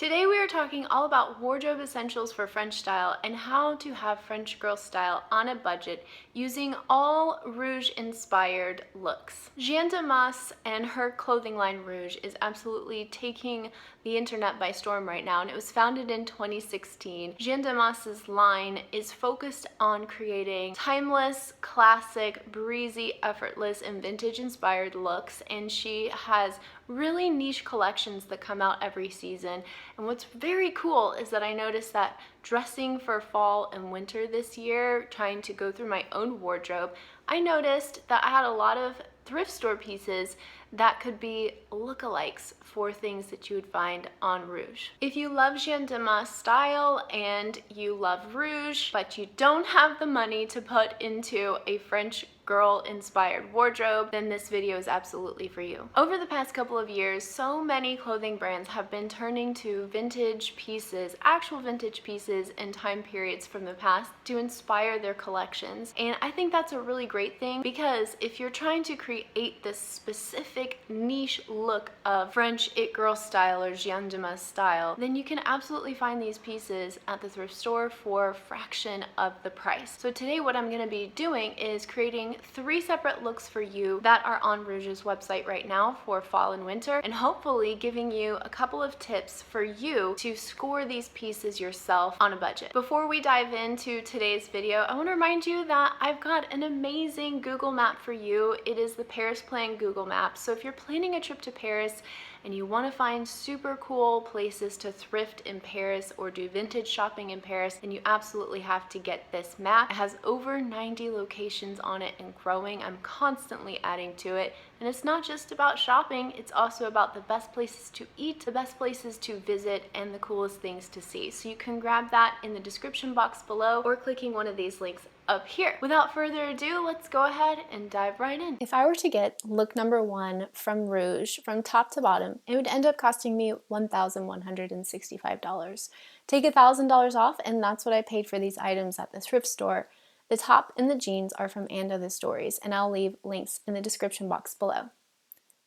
Today we are talking all about wardrobe essentials for French style and how to have French girl style on a budget using all Rouge inspired looks. Jeanne Damas and her clothing line Rouge is absolutely taking the internet by storm right now, and it was founded in 2016. Jeanne Damas's line is focused on creating timeless, classic, breezy, effortless, and vintage inspired looks, and she has really niche collections that come out every season. And what's very cool is that I noticed that dressing for fall and winter this year, trying to go through my own wardrobe, I noticed that I had a lot of thrift store pieces that could be lookalikes for things that you would find on Rouge. If you love Jeanne Damas style and you love Rouge, but you don't have the money to put into a French girl inspired wardrobe, then this video is absolutely for you. Over the past couple of years, so many clothing brands have been turning to vintage pieces, actual vintage pieces and time periods from the past to inspire their collections. And I think that's a really great thing, because if you're trying to create this specific niche look of French it girl style or Jeanne Damas style, then you can absolutely find these pieces at the thrift store for a fraction of the price. So today what I'm going to be doing is creating 3 separate looks for you that are on Rouge's website right now for fall and winter, and hopefully giving you a couple of tips for you to score these pieces yourself on a budget. Before we dive into today's video, I want to remind you that I've got an amazing Google map for you. It is the Paris Plan Google map. So if you're planning a trip to Paris and you want to find super cool places to thrift in Paris or do vintage shopping in Paris, then you absolutely have to get this map. It has over 90 locations on it and growing. I'm constantly adding to it. And it's not just about shopping, it's also about the best places to eat, the best places to visit, and the coolest things to see. So you can grab that in the description box below or clicking one of these links up here. Without further ado, let's go ahead and dive right in. If I were to get look number 1 from Rouge from top to bottom, it would end up costing me $1,165. Take $1,000 off, and that's what I paid for these items at the thrift store. The top and the jeans are from And Other Stories, and I'll leave links in the description box below.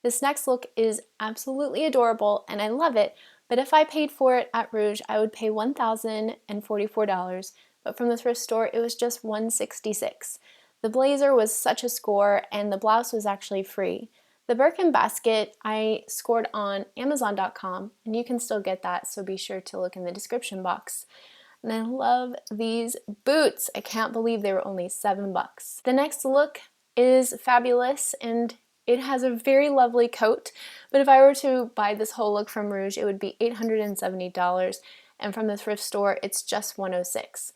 This next look is absolutely adorable and I love it, but if I paid for it at Rouge, I would pay $1,044, but from the thrift store, it was just $166. The blazer was such a score, and the blouse was actually free. The Birkin basket I scored on Amazon.com, and you can still get that, so be sure to look in the description box. And I love these boots. I can't believe they were only $7. The next look is fabulous, and it has a very lovely coat, but if I were to buy this whole look from Rouge, it would be $870, and from the thrift store, it's just $106.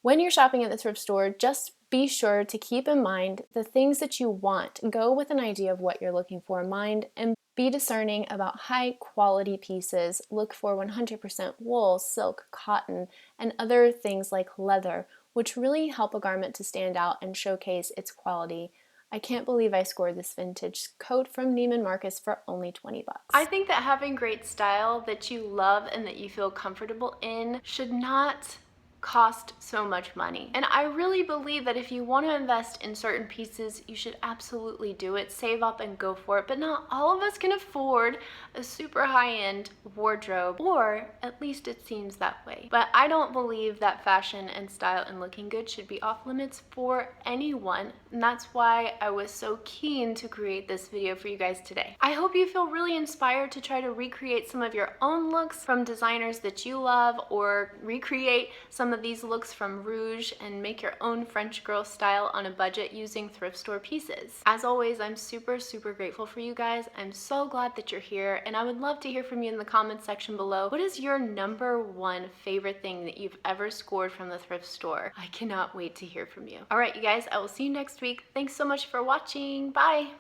When you're shopping at the thrift store, just be sure to keep in mind the things that you want. Go with an idea of what you're looking for in mind, and be discerning about high quality pieces. Look for 100% wool, silk, cotton, and other things like leather, which really help a garment to stand out and showcase its quality. I can't believe I scored this vintage coat from Neiman Marcus for only $20. I think that having great style that you love and that you feel comfortable in should not cost so much money. And I really believe that if you want to invest in certain pieces, you should absolutely do it. Save up and go for it. But not all of us can afford a super high-end wardrobe, or at least it seems that way. But I don't believe that fashion and style and looking good should be off limits for anyone. And that's why I was so keen to create this video for you guys today. I hope you feel really inspired to try to recreate some of your own looks from designers that you love, or recreate some of these looks from Rouge and make your own French girl style on a budget using thrift store pieces. As always, I'm super grateful for you guys. I'm so glad that you're here, and I would love to hear from you in the comments section below. What is your number 1 favorite thing that you've ever scored from the thrift store? I cannot wait to hear from you. All right, you guys, I will see you next week. Thanks so much for watching. Bye.